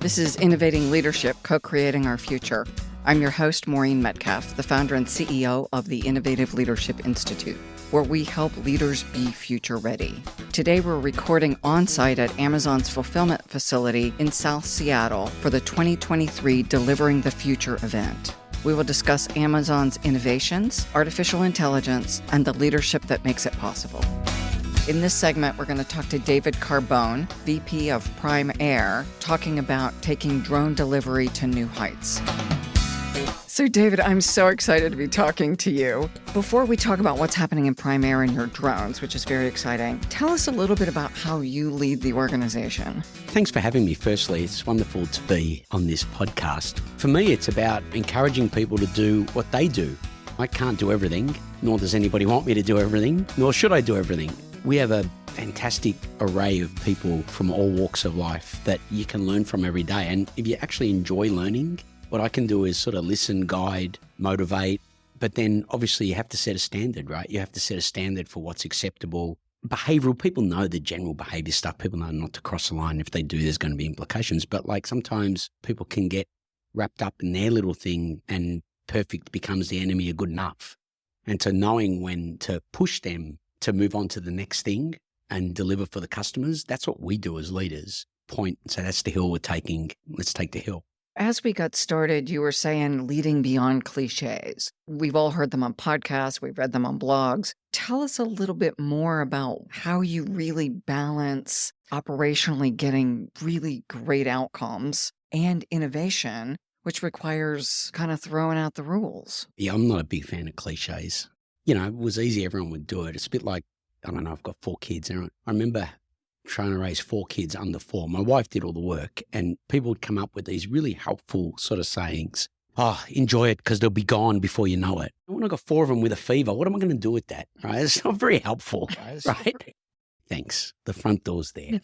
This is Innovating Leadership, Co-Creating Our Future. I'm your host, Maureen Metcalf, the founder and CEO of the Innovative Leadership Institute, where we help leaders be future ready. Today, we're recording on-site at Amazon's fulfillment facility in South Seattle for the 2023 Delivering the Future event. We will discuss Amazon's innovations, artificial intelligence, and the leadership that makes it possible. In this segment, we're going to talk to David Carbone, VP of Prime Air, talking about taking drone delivery to new heights. So, David, I'm so excited to be talking to you. Before we talk about what's happening in Prime Air and your drones, which is very exciting, tell us a little bit about how you lead the organization. Thanks for having me. Firstly, it's wonderful to be on this podcast. For me, it's about encouraging people to do what they do. I can't do everything, nor does anybody want me to do everything, nor should I do everything. We have a fantastic array of people from all walks of life that you can learn from every day. And if you actually enjoy learning, what I can do is sort of listen, guide, motivate. But then obviously you have to set a standard, right? You have to set a standard for what's acceptable. Behavioral, people know the general behavior stuff. People know not to cross the line. If they do, there's going to be implications. But like sometimes people can get wrapped up in their little thing and perfect becomes the enemy of good enough. And so knowing when to push them to move on to the next thing and deliver for the customers, that's what we do as leaders. Point and say, that's the hill we're taking. Let's take the hill. As we got started, you were saying leading beyond cliches. We've all heard them on podcasts. We've read them on blogs. Tell us a little bit more about how you really balance operationally getting really great outcomes and innovation, which requires kind of throwing out the rules. Yeah, I'm not a big fan of cliches. You know, it was easy. Everyone would do it. It's a bit like, I don't know, I've got 4 kids. And I remember trying to raise 4 kids under 4. My wife did all the work and people would come up with these really helpful sort of sayings. Oh, enjoy it because they'll be gone before you know it. When I got 4 of them with a fever, what am I going to do with that? Right? It's not very helpful, right? Thanks. The front door's there.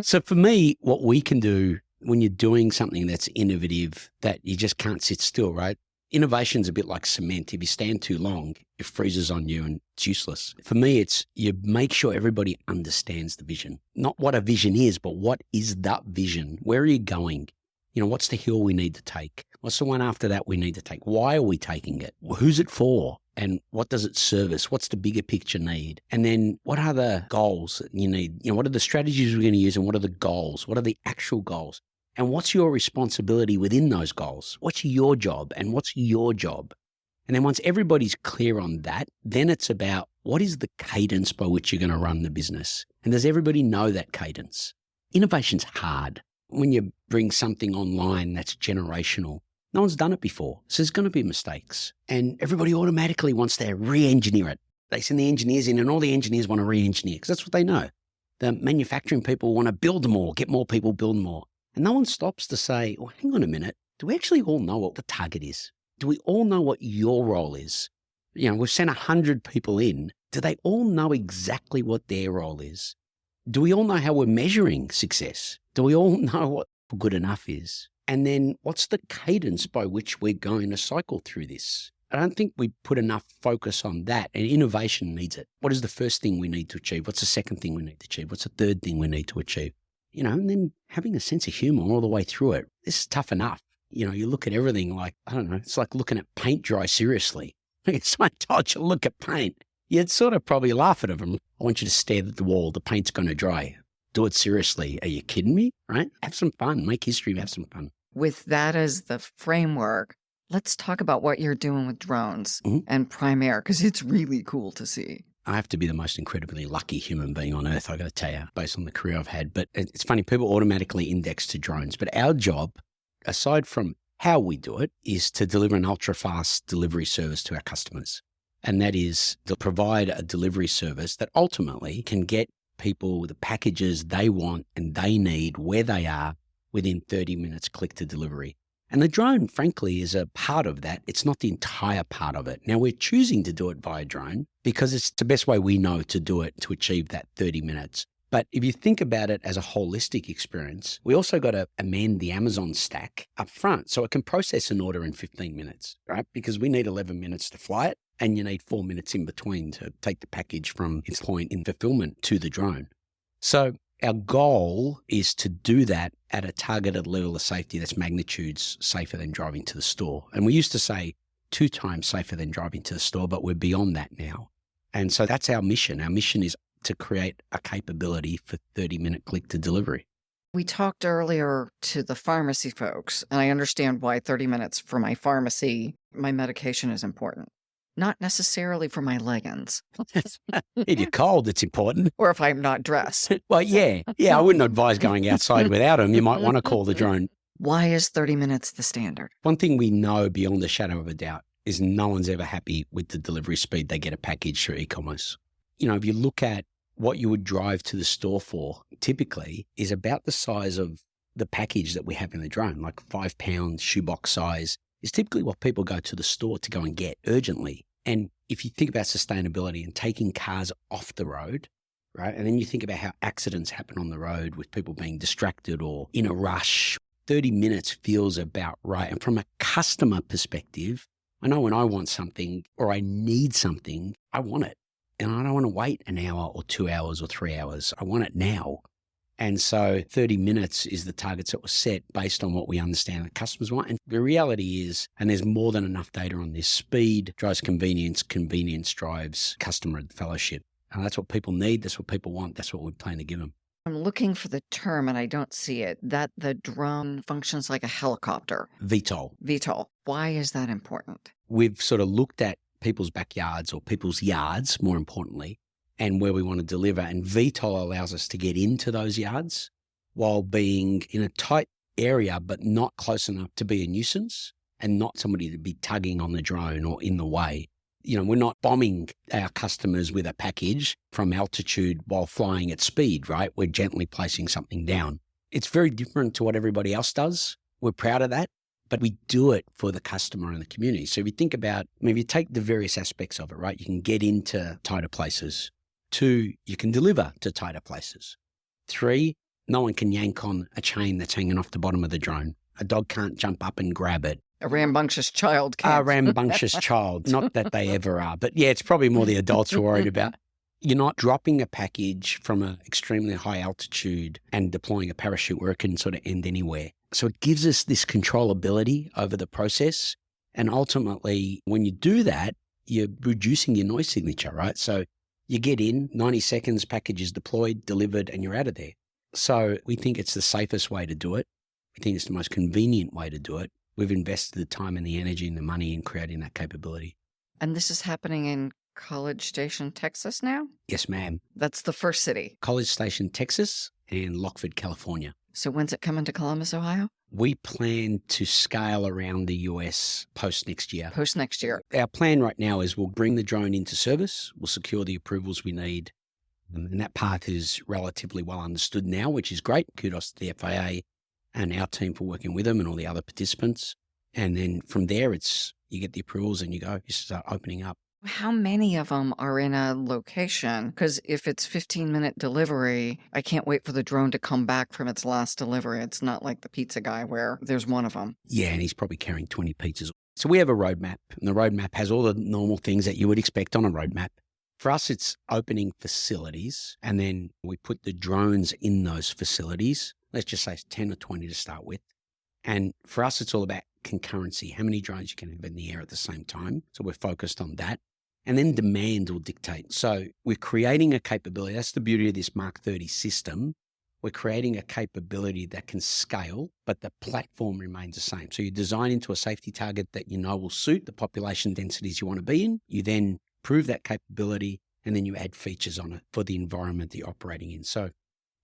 So for me, what we can do when you're doing something that's innovative, that you just can't sit still, right? Innovation's a bit like cement. If you stand too long, it freezes on you and it's useless. For me, it's you make sure everybody understands the vision. Not what a vision is, but what is that vision? Where are you going? You know, what's the hill we need to take? What's the one after that we need to take? Why are we taking it? Who's it for? And what does it service? What's the bigger picture need? And then what are the goals that you need? You know, what are the strategies we're going to use and what are the goals? What are the actual goals? And what's your responsibility within those goals? What's your job and what's your job? And then once everybody's clear on that, then it's about what is the cadence by which you're going to run the business? And does everybody know that cadence? Innovation's hard. When you bring something online that's generational, no one's done it before. So there's going to be mistakes. And everybody automatically wants to re-engineer it. They send the engineers in and all the engineers want to re-engineer because that's what they know. The manufacturing people want to build more, get more people, build more. And no one stops to say, well, hang on a minute. Do we actually all know what the target is? Do we all know what your role is? You know, we've sent 100 people in. Do they all know exactly what their role is? Do we all know how we're measuring success? Do we all know what good enough is? And then what's the cadence by which we're going to cycle through this? I don't think we put enough focus on that, and innovation needs it. What is the first thing we need to achieve? What's the second thing we need to achieve? What's the third thing we need to achieve? You know, and then having a sense of humor all the way through it. This is tough enough. You know, you look at everything like, I don't know, it's like looking at paint dry seriously. If someone told you to look at paint, you'd sort of probably laugh at them. I want you to stare at the wall. The paint's going to dry. Do it seriously. Are you kidding me? Right? Have some fun. Make history. Have some fun. With that as the framework, let's talk about what you're doing with drones and Prime Air, because it's really cool to see. I have to be the most incredibly lucky human being on earth, I got to tell you, based on the career I've had. But it's funny, people automatically index to drones. But our job, aside from how we do it, is to deliver an ultra-fast delivery service to our customers. And that is to provide a delivery service that ultimately can get people the packages they want and they need where they are within 30 minutes click to delivery. And the drone, frankly, is a part of that. It's not the entire part of it. Now, we're choosing to do it via drone because it's the best way we know to do it to achieve that 30 minutes. But if you think about it as a holistic experience, we also got to amend the Amazon stack up front so it can process an order in 15 minutes, right? Because we need 11 minutes to fly it and you need 4 minutes in between to take the package from its point in fulfillment to the drone. So Our goal is to do that at a targeted level of safety that's magnitudes safer than driving to the store. And we used to say 2 times safer than driving to the store, but we're beyond that now. And so that's our mission. Our mission is to create a capability for 30-minute click to delivery. We talked earlier to the pharmacy folks, and I understand why 30 minutes for my pharmacy, my medication is important. Not necessarily for my leggings. If you're cold, it's important. Or if I'm not dressed. Well, yeah. I wouldn't advise going outside without them. You might want to call the drone. Why is 30 minutes the standard? One thing we know beyond a shadow of a doubt is no one's ever happy with the delivery speed they get a package through e-commerce. If you look at what you would drive to the store for, typically is about the size of the package that we have in the drone, like 5 pound shoebox size is typically what people go to the store to go and get urgently. And if you think about sustainability and taking cars off the road, right? And then you think about how accidents happen on the road with people being distracted or in a rush, 30 minutes feels about right. And from a customer perspective, I know when I want something or I need something, I want it. And I don't want to wait an hour or 2 hours or 3 hours. I want it now. And so 30 minutes is the targets that were set based on what we understand the customers want. And the reality is, and there's more than enough data on this, speed drives convenience, convenience drives customer fellowship. And that's what people need. That's what people want. That's what we plan to give them. I'm looking for the term and I don't see it, that the drone functions like a helicopter. VTOL. VTOL. Why is that important? We've sort of looked at people's backyards or people's yards, more importantly, and where we want to deliver. And VTOL allows us to get into those yards while being in a tight area, but not close enough to be a nuisance and not somebody to be tugging on the drone or in the way. We're not bombing our customers with a package from altitude while flying at speed, right? We're gently placing something down. It's very different to what everybody else does. We're proud of that, but we do it for the customer and the community. So if you think about, if you take the various aspects of it, right? You can get into tighter places. 2, you can deliver to tighter places. 3, no one can yank on a chain that's hanging off the bottom of the drone. A dog can't jump up and grab it. A rambunctious child can't. A rambunctious child. Not that they ever are. But yeah, it's probably more the adults we're worried about. You're not dropping a package from an extremely high altitude and deploying a parachute where it can sort of end anywhere. So it gives us this controllability over the process. And ultimately, when you do that, you're reducing your noise signature, right? So you get in, 90 seconds, package is deployed, delivered, and you're out of there. So we think it's the safest way to do it. We think it's the most convenient way to do it. We've invested the time and the energy and the money in creating that capability. And this is happening in College Station, Texas now? Yes, ma'am. That's the first city. College Station, Texas, and Lockford, California. So when's it coming to Columbus, Ohio? We plan to scale around the US post next year. Post next year. Our plan right now is we'll bring the drone into service. We'll secure the approvals we need. And that path is relatively well understood now, which is great. Kudos to the FAA and our team for working with them and all the other participants. And then from there, you get the approvals and you start opening up. How many of them are in a location? Because if it's 15-minute delivery, I can't wait for the drone to come back from its last delivery. It's not like the pizza guy where there's one of them. Yeah, and he's probably carrying 20 pizzas. So we have a roadmap, and the roadmap has all the normal things that you would expect on a roadmap. For us, it's opening facilities, and then we put the drones in those facilities. Let's just say it's 10 or 20 to start with. And for us, it's all about concurrency, how many drones you can have in the air at the same time. So we're focused on that. And then demand will dictate. So we're creating a capability. That's the beauty of this Mark 30 system. We're creating a capability that can scale, but the platform remains the same. So you design into a safety target that you know will suit the population densities you want to be in. You then prove that capability, and then you add features on it for the environment that you're operating in. So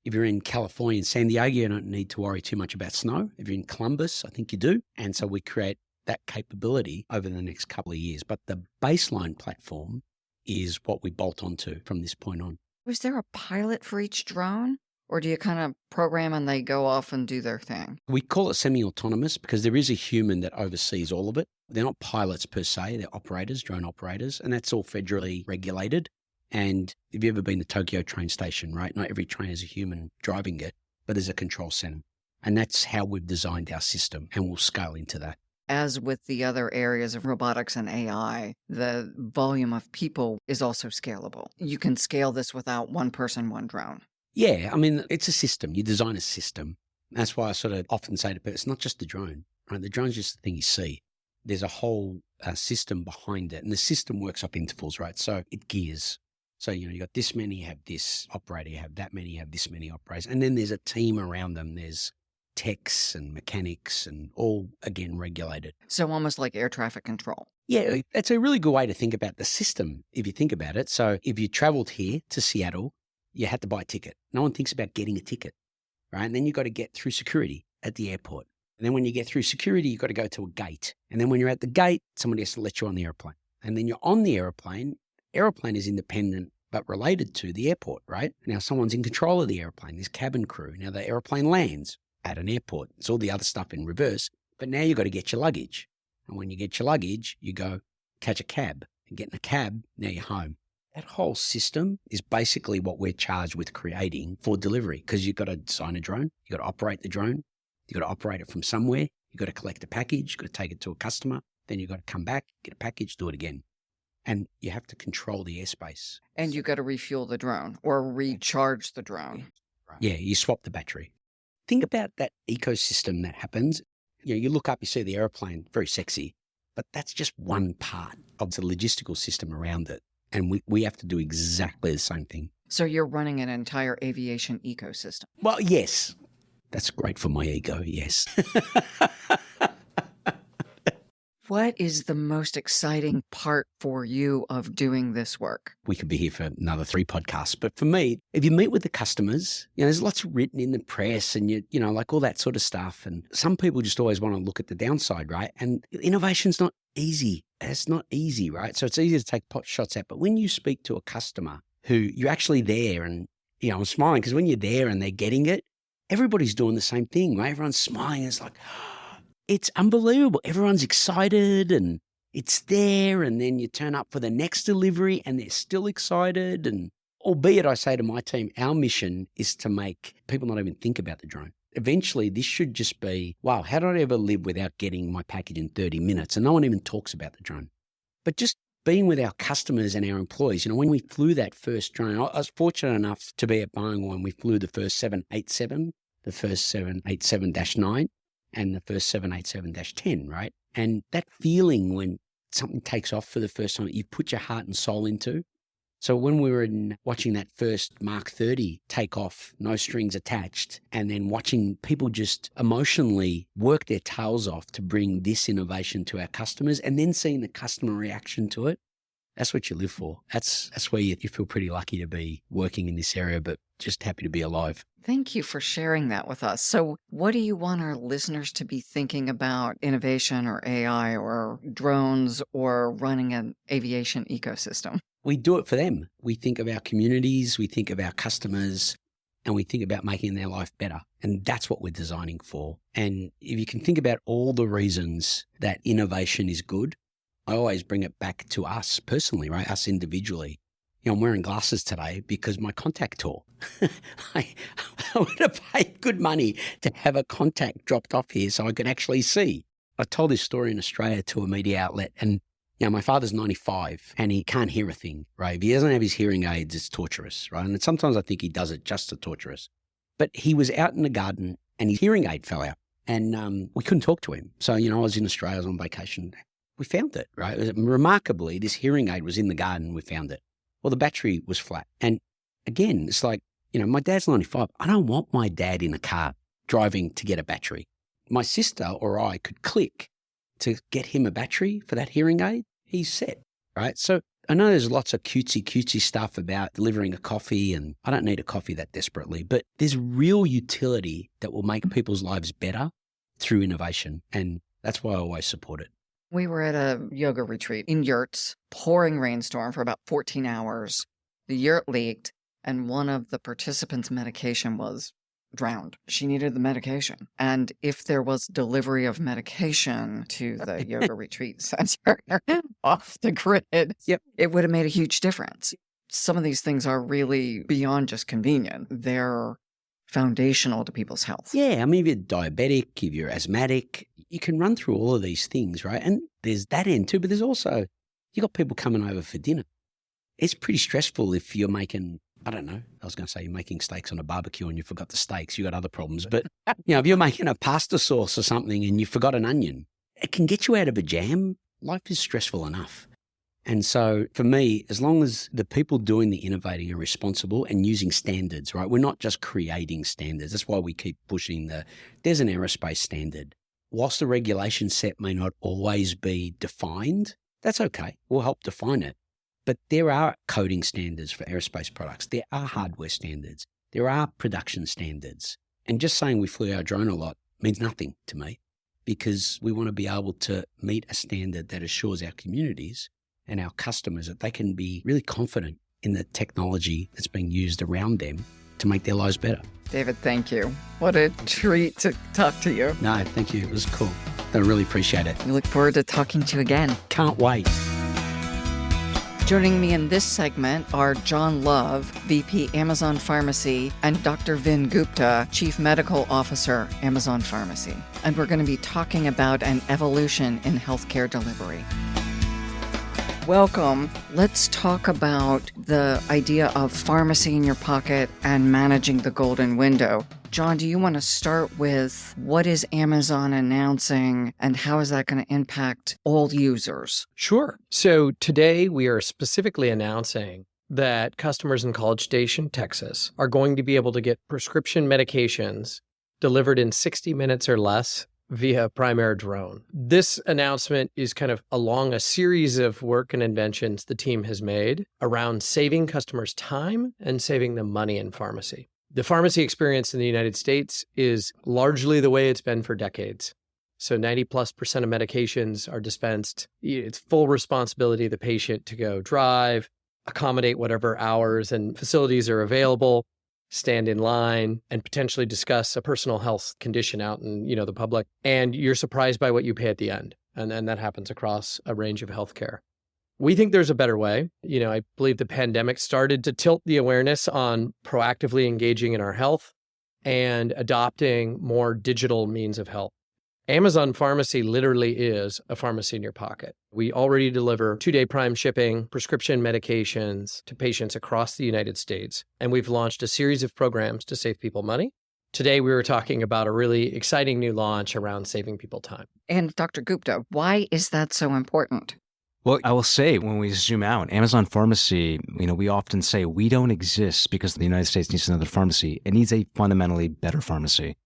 if you're in California and San Diego, you don't need to worry too much about snow. If you're in Columbus, I think you do. And so we create that capability over the next couple of years. But the baseline platform is what we bolt onto from this point on. Was there a pilot for each drone? Or do you kind of program and they go off and do their thing? We call it semi-autonomous because there is a human that oversees all of it. They're not pilots per se, they're operators, drone operators, and that's all federally regulated. And if you've ever been to Tokyo train station, right? Not every train has a human driving it, but there's a control center. And that's how we've designed our system, and we'll scale into that. As with the other areas of robotics and AI, the volume of people is also scalable. You can scale this without one person, one drone. Yeah, I mean, it's a system. You design a system. That's why I sort of often say to people, it's not just the drone, right? The drone's just the thing you see. There's a whole system behind it. And the system works up intervals, right? So it gears. So, you got this many, you have this operator, you have that many, you have this many operators. And then there's a team around them. There's techs and mechanics and all, again, regulated. So almost like air traffic control. Yeah, that's a really good way to think about the system, if you think about it. So if you traveled here to Seattle, you had to buy a ticket. No one thinks about getting a ticket, right? And then you've got to get through security at the airport. And then when you get through security, you've got to go to a gate. And then when you're at the gate, somebody has to let you on the airplane. And then you're on the airplane. Airplane is independent but related to the airport, right? Now someone's in control of the airplane, there's cabin crew. Now the airplane lands at an airport. It's all the other stuff in reverse. But now you've got to get your luggage. And when you get your luggage, you go catch a cab. And get in a cab, now you're home. That whole system is basically what we're charged with creating for delivery, because you've got to design a drone, you've got to operate the drone, you've got to operate it from somewhere, you've got to collect a package, you've got to take it to a customer, then you've got to come back, get a package, do it again. And you have to control the airspace. And you've got to refuel the drone or recharge the drone. Yeah, you swap the battery. Think about that ecosystem that happens. You look up, you see the airplane, very sexy, but that's just one part of the logistical system around it. And we have to do exactly the same thing. So you're running an entire aviation ecosystem. Well, yes. That's great for my ego, yes. What is the most exciting part for you of doing this work? We could be here for another 3 podcasts. But for me, if you meet with the customers, there's lots written in the press and, like all that sort of stuff. And some people just always want to look at the downside, right? And innovation's not easy. It's not easy, right? So it's easy to take pot shots at. But when you speak to a customer who you're actually there and, I'm smiling because when you're there and they're getting it, everybody's doing the same thing, right? Everyone's smiling. It's like, it's unbelievable. Everyone's excited and it's there. And then you turn up for the next delivery and they're still excited. And albeit I say to my team, our mission is to make people not even think about the drone. Eventually, this should just be, wow, how did I ever live without getting my package in 30 minutes? And no one even talks about the drone. But just being with our customers and our employees, when we flew that first drone, I was fortunate enough to be at Boeing when we flew the first 787, the first 787-9, and the first 787-10, right? And that feeling when something takes off for the first time, you put your heart and soul into. So when we were watching that first Mark 30 take off, no strings attached, and then watching people just emotionally work their tails off to bring this innovation to our customers and then seeing the customer reaction to it, that's what you live for. That's where you feel pretty lucky to be working in this area, but just happy to be alive. Thank you for sharing that with us. So what do you want our listeners to be thinking about innovation or AI or drones or running an aviation ecosystem? We do it for them. We think of our communities, we think of our customers, and we think about making their life better. And that's what we're designing for. And if you can think about all the reasons that innovation is good, I always bring it back to us personally, right? Us individually. I'm wearing glasses today because my contact tore. I would have paid good money to have a contact dropped off here so I could actually see. I told this story in Australia to a media outlet and my father's 95 and he can't hear a thing, right? If he doesn't have his hearing aids, it's torturous, right? And sometimes I think he does it just to torture us. But he was out in the garden and his hearing aid fell out and we couldn't talk to him. So, I was in Australia, I was on vacation. We found it, right? Remarkably, this hearing aid was in the garden. We found it. Well, the battery was flat. And again, it's like, my dad's 95. I don't want my dad in a car driving to get a battery. My sister or I could click to get him a battery for that hearing aid. He's set, right? So I know there's lots of cutesy stuff about delivering a coffee, and I don't need a coffee that desperately, but there's real utility that will make people's lives better through innovation. And that's why I always support it. We were at a yoga retreat in yurts, pouring rainstorm for about 14 hours. The yurt leaked, and one of the participants' medication was drowned. She needed the medication. And if there was delivery of medication to the yoga retreat center off the grid, it would have made a huge difference. Some of these things are really beyond just convenient. They're foundational to people's health. Yeah, I mean, if you're diabetic, if you're asthmatic, you can run through all of these things, right? And there's that end too, but there's also, you got people coming over for dinner. It's pretty stressful if you're making I don't know. I was going to say you're making steaks on a barbecue and you forgot the steaks. You got other problems. But, if you're making a pasta sauce or something and you forgot an onion, it can get you out of a jam. Life is stressful enough. And so for me, as long as the people doing the innovating are responsible and using standards, right? We're not just creating standards. That's why we keep pushing there's an aerospace standard. Whilst the regulation set may not always be defined, that's okay. We'll help define it. But there are coding standards for aerospace products. There are hardware standards. There are production standards. And just saying we flew our drone a lot means nothing to me, because we want to be able to meet a standard that assures our communities and our customers that they can be really confident in the technology that's being used around them to make their lives better. David, thank you. What a treat to talk to you. No, thank you. It was cool. I really appreciate it. We look forward to talking to you again. Can't wait. Joining me in this segment are John Love, VP Amazon Pharmacy, and Dr. Vin Gupta, Chief Medical Officer, Amazon Pharmacy. And we're going to be talking about an evolution in healthcare delivery. Welcome. Let's talk about the idea of pharmacy in your pocket and managing the golden window. John, do you want to start with what is Amazon announcing and how is that going to impact all users? Sure. So today we are specifically announcing that customers in College Station, Texas, are going to be able to get prescription medications delivered in 60 minutes or less via Primera drone. This announcement is kind of along a series of work and inventions the team has made around saving customers time and saving them money in pharmacy. The pharmacy experience in the United States is largely the way it's been for decades. So 90+% of medications are dispensed. It's full responsibility of the patient to go drive, accommodate whatever hours and facilities are available, stand in line, and potentially discuss a personal health condition out in, the public. And you're surprised by what you pay at the end. And then that happens across a range of healthcare. We think there's a better way. I believe the pandemic started to tilt the awareness on proactively engaging in our health and adopting more digital means of health. Amazon Pharmacy literally is a pharmacy in your pocket. We already deliver 2-day Prime shipping, prescription medications to patients across the United States, and we've launched a series of programs to save people money. Today, we were talking about a really exciting new launch around saving people time. And Dr. Gupta, why is that so important? Well, I will say when we zoom out, Amazon Pharmacy, we often say we don't exist because the United States needs another pharmacy. It needs a fundamentally better pharmacy.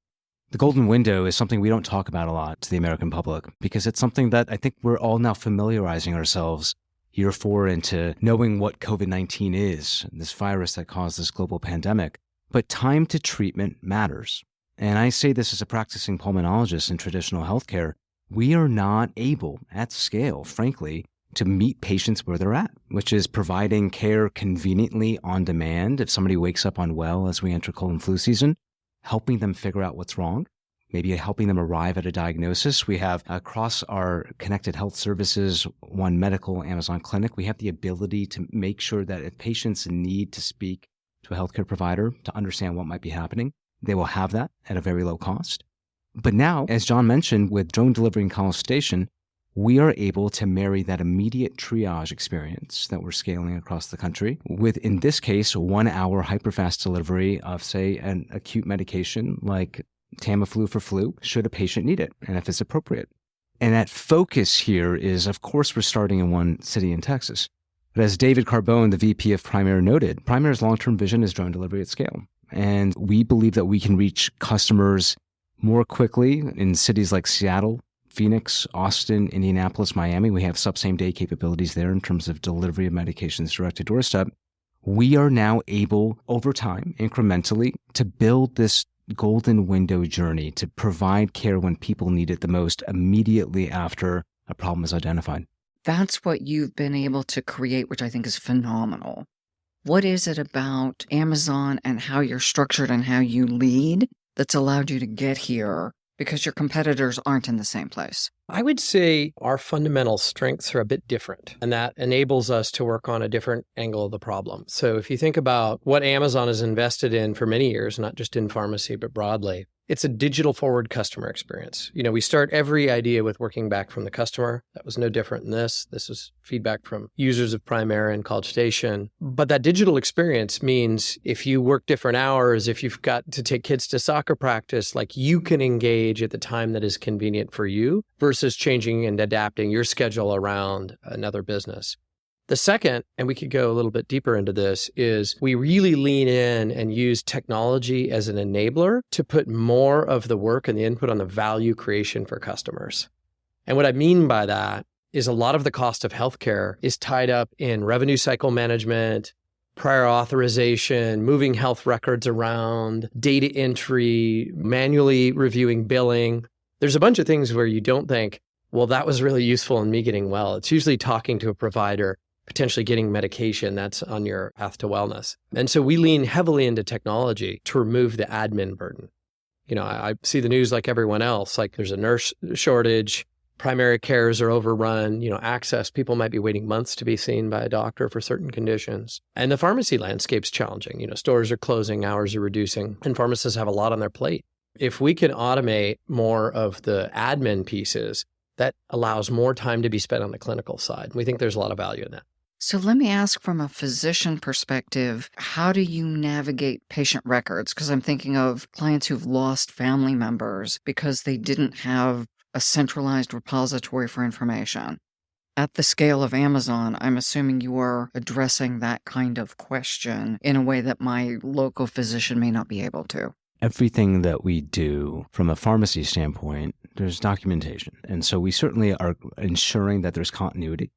The golden window is something we don't talk about a lot to the American public because it's something that I think we're all now familiarizing ourselves year 4 into knowing what COVID-19 is, this virus that caused this global pandemic. But time to treatment matters. And I say this as a practicing pulmonologist in traditional healthcare. We are not able at scale, frankly, to meet patients where they're at, which is providing care conveniently on demand if somebody wakes up unwell as we enter cold and flu season, helping them figure out what's wrong, maybe helping them arrive at a diagnosis. We have across our connected health services, One Medical, Amazon Clinic, we have the ability to make sure that if patients need to speak to a healthcare provider to understand what might be happening, they will have that at a very low cost. But now, as John mentioned, with drone delivery in College Station, we are able to marry that immediate triage experience that we're scaling across the country with, in this case, 1 hour hyperfast delivery of, say, an acute medication like Tamiflu for flu, should a patient need it and if it's appropriate. And that focus here is, of course, we're starting in one city in Texas. But as David Carbone, the VP of Primera, noted, Primera's long-term vision is drone delivery at scale. And we believe that we can reach customers more quickly in cities like Seattle, Phoenix, Austin, Indianapolis, Miami. We have same-day capabilities there in terms of delivery of medications direct to doorstep. We are now able, over time, incrementally, to build this golden window journey to provide care when people need it the most immediately after a problem is identified. That's what you've been able to create, which I think is phenomenal. What is it about Amazon and how you're structured and how you lead that's allowed you to get here? Because your competitors aren't in the same place. I would say our fundamental strengths are a bit different, and that enables us to work on a different angle of the problem. So if you think about what Amazon has invested in for many years, not just in pharmacy, but broadly, It's a digital forward customer experience. We start every idea with working back from the customer. That was no different in this. This was feedback from users of Primera and College Station. But that digital experience means if you work different hours, if you've got to take kids to soccer practice, like you can engage at the time that is convenient for you versus changing and adapting your schedule around another business. The second, and we could go a little bit deeper into this, is we really lean in and use technology as an enabler to put more of the work and the input on the value creation for customers. And what I mean by that is a lot of the cost of healthcare is tied up in revenue cycle management, prior authorization, moving health records around, data entry, manually reviewing billing. There's a bunch of things where you don't think, well, that was really useful in me getting well. It's usually talking to a provider, potentially getting medication that's on your path to wellness. And so we lean heavily into technology to remove the admin burden. I see the news like everyone else, like there's a nurse shortage, primary cares are overrun, access, people might be waiting months to be seen by a doctor for certain conditions. And the pharmacy landscape's challenging. Stores are closing, hours are reducing, and pharmacists have a lot on their plate. If we can automate more of the admin pieces, that allows more time to be spent on the clinical side. We think there's a lot of value in that. So let me ask from a physician perspective, how do you navigate patient records? Because I'm thinking of clients who've lost family members because they didn't have a centralized repository for information. At the scale of Amazon, I'm assuming you are addressing that kind of question in a way that my local physician may not be able to. Everything that we do from a pharmacy standpoint, there's documentation. And so we certainly are ensuring that there's continuity.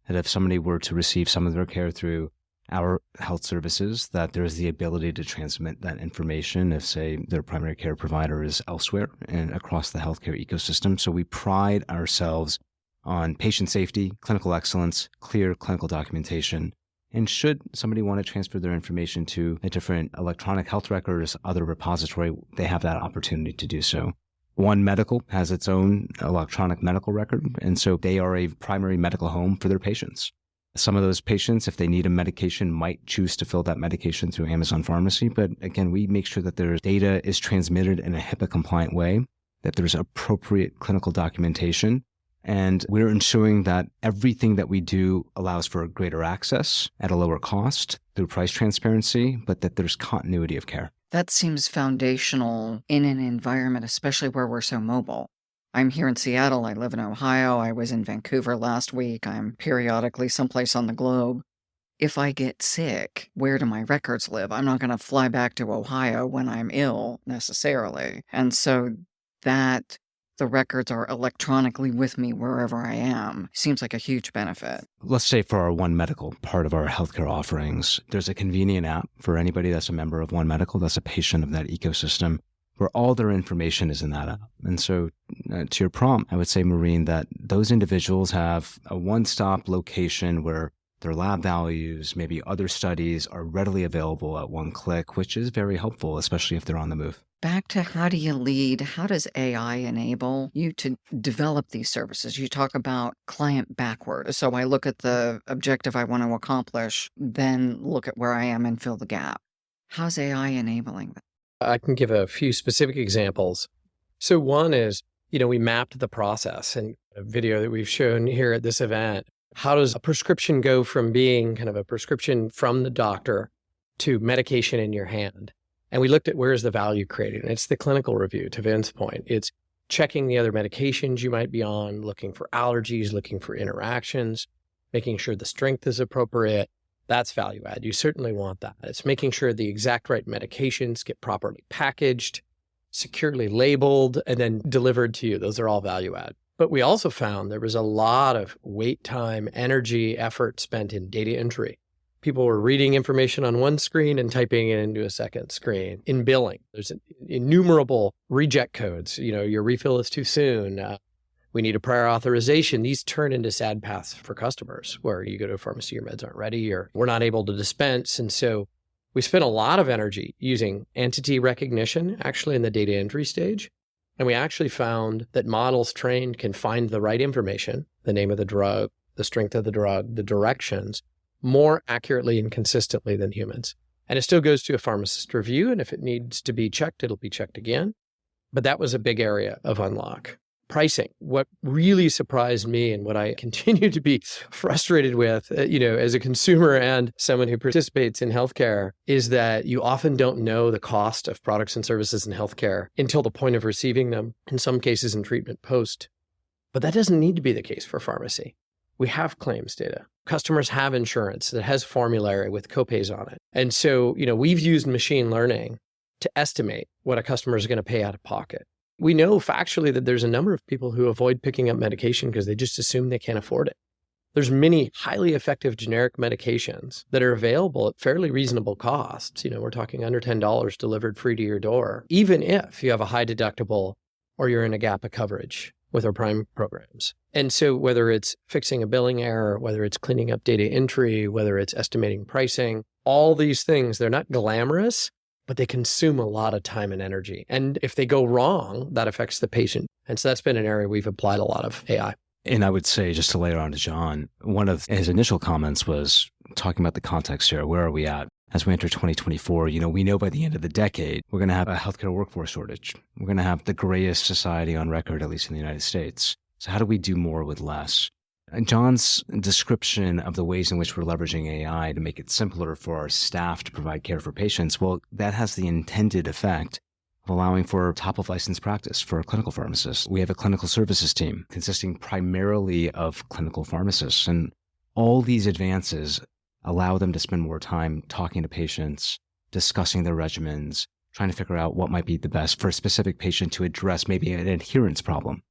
That if somebody were to receive some of their care through our health services, that there's the ability to transmit that information if, say, their primary care provider is elsewhere and across the healthcare ecosystem. So we pride ourselves on patient safety, clinical excellence, clear clinical documentation. And should somebody want to transfer their information to a different electronic health records, other repository, they have that opportunity to do so. One Medical has its own electronic medical record, and so they are a primary medical home for their patients. Some of those patients, if they need a medication, might choose to fill that medication through Amazon Pharmacy. But again, we make sure that their data is transmitted in a HIPAA-compliant way, that there's appropriate clinical documentation, and we're ensuring that everything that we do allows for greater access at a lower cost through price transparency, but that there's continuity of care. That seems foundational in an environment, especially where we're so mobile. I'm here in Seattle. I live in Ohio. I was in Vancouver last week. I'm periodically someplace on the globe. If I get sick, where do my records live? I'm not going to fly back to Ohio when I'm ill necessarily. And so that the records are electronically with me wherever I am seems like a huge benefit. Let's say for our One Medical part of our healthcare offerings, there's a convenient app for anybody that's a member of One Medical, that's a patient of that ecosystem, where all their information is in that app. And so to your prompt, I would say, Maureen, that those individuals have a one-stop location where their lab values, maybe other studies are readily available at one click, which is very helpful, especially if they're on the move. Back to how do you lead? How does AI enable you to develop these services? You talk about client backward. So I look at the objective I want to accomplish, then look at where I am and fill the gap. How's AI enabling that? I can give a few specific examples. So one is, we mapped the process and a video that we've shown here at this event. How does a prescription go from being kind of a prescription from the doctor to medication in your hand? And we looked at where's the value created. And it's the clinical review, to Vin's point. It's checking the other medications you might be on, looking for allergies, looking for interactions, making sure the strength is appropriate. That's value add. You certainly want that. It's making sure the exact right medications get properly packaged, securely labeled, and then delivered to you. Those are all value add. But we also found there was a lot of wait time, energy, effort spent in data entry. People were reading information on one screen and typing it into a second screen. In billing, there's innumerable reject codes. Your refill is too soon. We need a prior authorization. These turn into sad paths for customers where you go to a pharmacy, your meds aren't ready, or we're not able to dispense. And so we spent a lot of energy using entity recognition, actually in the data entry stage. And we actually found that models trained can find the right information, the name of the drug, the strength of the drug, the directions, more accurately and consistently than humans. And it still goes to a pharmacist review. And if it needs to be checked, it'll be checked again. But that was a big area of unlock. Pricing. What really surprised me and what I continue to be frustrated with, as a consumer and someone who participates in healthcare, is that you often don't know the cost of products and services in healthcare until the point of receiving them, in some cases in treatment post. But that doesn't need to be the case for pharmacy. We have claims data. Customers have insurance that has formulary with copays on it. And so, we've used machine learning to estimate what a customer is going to pay out of pocket. We know factually that there's a number of people who avoid picking up medication because they just assume they can't afford it. There's many highly effective generic medications that are available at fairly reasonable costs. We're talking under $10 delivered free to your door, even if you have a high deductible or you're in a gap of coverage with our Prime programs. And so whether it's fixing a billing error, whether it's cleaning up data entry, whether it's estimating pricing, all these things, they're not glamorous, but they consume a lot of time and energy. And if they go wrong, that affects the patient. And so that's been an area we've applied a lot of AI. And I would say, just to layer on to John, one of his initial comments was talking about the context here. Where are we at? As we enter 2024, we know by the end of the decade, we're going to have a healthcare workforce shortage. We're going to have the grayest society on record, at least in the United States. So how do we do more with less? And John's description of the ways in which we're leveraging AI to make it simpler for our staff to provide care for patients, well, that has the intended effect of allowing for top-of-license practice for clinical pharmacists. We have a clinical services team consisting primarily of clinical pharmacists, and all these advances allow them to spend more time talking to patients, discussing their regimens, trying to figure out what might be the best for a specific patient to address maybe an adherence problem.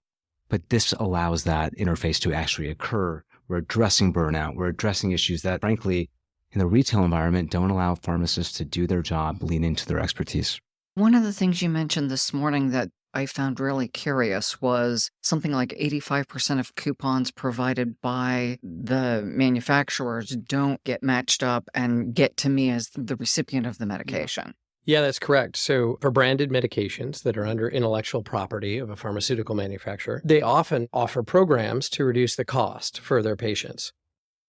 But this allows that interface to actually occur. We're addressing burnout. We're addressing issues that, frankly, in the retail environment, don't allow pharmacists to do their job, lean into their expertise. One of the things you mentioned this morning that I found really curious was something like 85% of coupons provided by the manufacturers don't get matched up and get to me as the recipient of the medication. Yeah, that's correct. So for branded medications that are under intellectual property of a pharmaceutical manufacturer, they often offer programs to reduce the cost for their patients.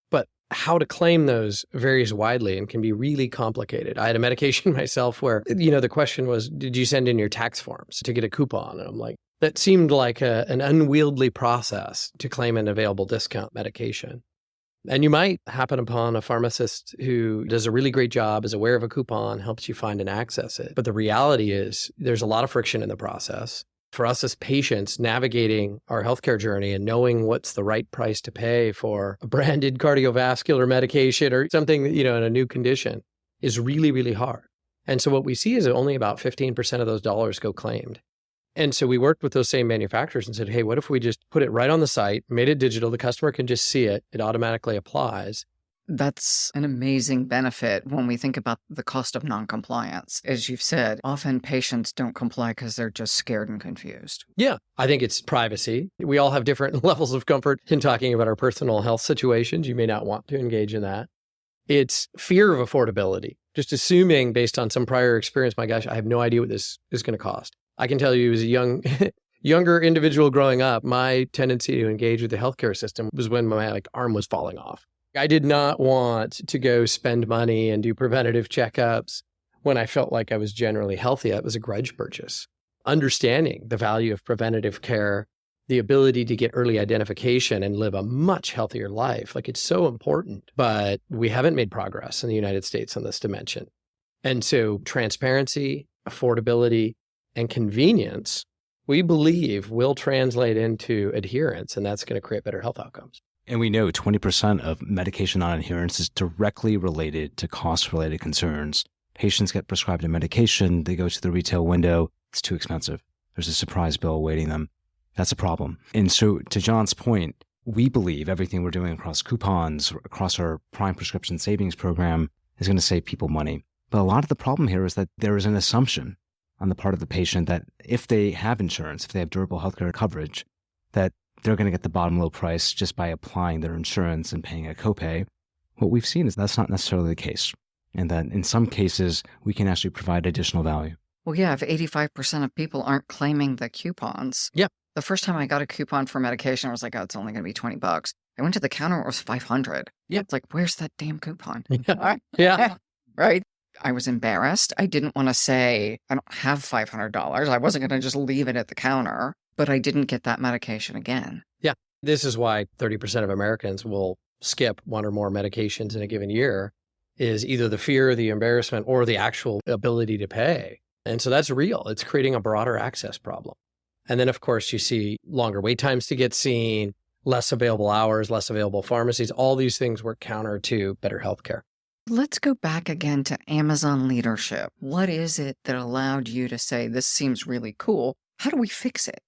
But how to claim those varies widely and can be really complicated. I had a medication myself where, the question was, did you send in your tax forms to get a coupon? And I'm like, that seemed like an unwieldy process to claim an available discount medication. And you might happen upon a pharmacist who does a really great job, is aware of a coupon, helps you find and access it. But the reality is there's a lot of friction in the process. For us as patients, navigating our healthcare journey and knowing what's the right price to pay for a branded cardiovascular medication or something, in a new condition is really, really hard. And so what we see is that only about 15% of those dollars go claimed. And so we worked with those same manufacturers and said, hey, what if we just put it right on the site, made it digital, the customer can just see it, it automatically applies. That's an amazing benefit when we think about the cost of noncompliance. As you've said, often patients don't comply because they're just scared and confused. Yeah, I think it's privacy. We all have different levels of comfort in talking about our personal health situations. You may not want to engage in that. It's fear of affordability, just assuming based on some prior experience, my gosh, I have no idea what this is going to cost. I can tell you as a younger individual growing up, my tendency to engage with the healthcare system was when my arm was falling off. I did not want to go spend money and do preventative checkups when I felt like I was generally healthy. That was a grudge purchase. Understanding the value of preventative care, the ability to get early identification and live a much healthier life, it's so important. But we haven't made progress in the United States on this dimension. And so transparency, affordability, and convenience, we believe will translate into adherence, and that's going to create better health outcomes. And we know 20% of medication non-adherence is directly related to cost-related concerns. Patients get prescribed a medication, they go to the retail window, it's too expensive. There's a surprise bill awaiting them. That's a problem. And so to John's point, we believe everything we're doing across coupons, across our Prime Prescription Savings Program is going to save people money. But a lot of the problem here is that there is an assumption on the part of the patient that if they have insurance, if they have durable healthcare coverage, that they're going to get the bottom low price just by applying their insurance and paying a copay. What we've seen is that's not necessarily the case, and that in some cases, we can actually provide additional value. Well, yeah, if 85% of people aren't claiming the coupons. Yeah. The first time I got a coupon for medication, I was like, oh, it's only going to be $20. I went to the counter, it was $500. Yeah. It's like, where's that damn coupon? Yeah. Right. I was embarrassed. I didn't want to say, I don't have $500. I wasn't going to just leave it at the counter, but I didn't get that medication again. Yeah. This is why 30% of Americans will skip one or more medications in a given year, is either the fear, the embarrassment, or the actual ability to pay. And so that's real. It's creating a broader access problem. And then, of course, you see longer wait times to get seen, less available hours, less available pharmacies. All these things work counter to better healthcare. Let's go back again to Amazon leadership. What is it that allowed you to say, this seems really cool? How do we fix it?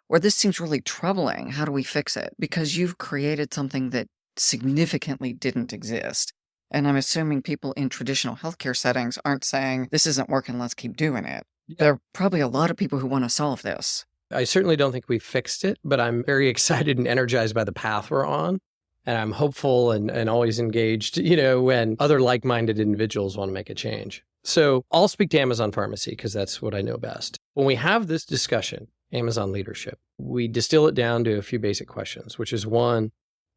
Or this seems really troubling. How do we fix it? Because you've created something that significantly didn't exist. And I'm assuming people in traditional healthcare settings aren't saying, this isn't working, let's keep doing it. There are probably a lot of people who want to solve this. I certainly don't think we've fixed it, but I'm very excited and energized by the path we're on. And I'm hopeful and always engaged, when other like-minded individuals want to make a change. So I'll speak to Amazon Pharmacy because that's what I know best. When we have this discussion, Amazon leadership, we distill it down to a few basic questions, which is one,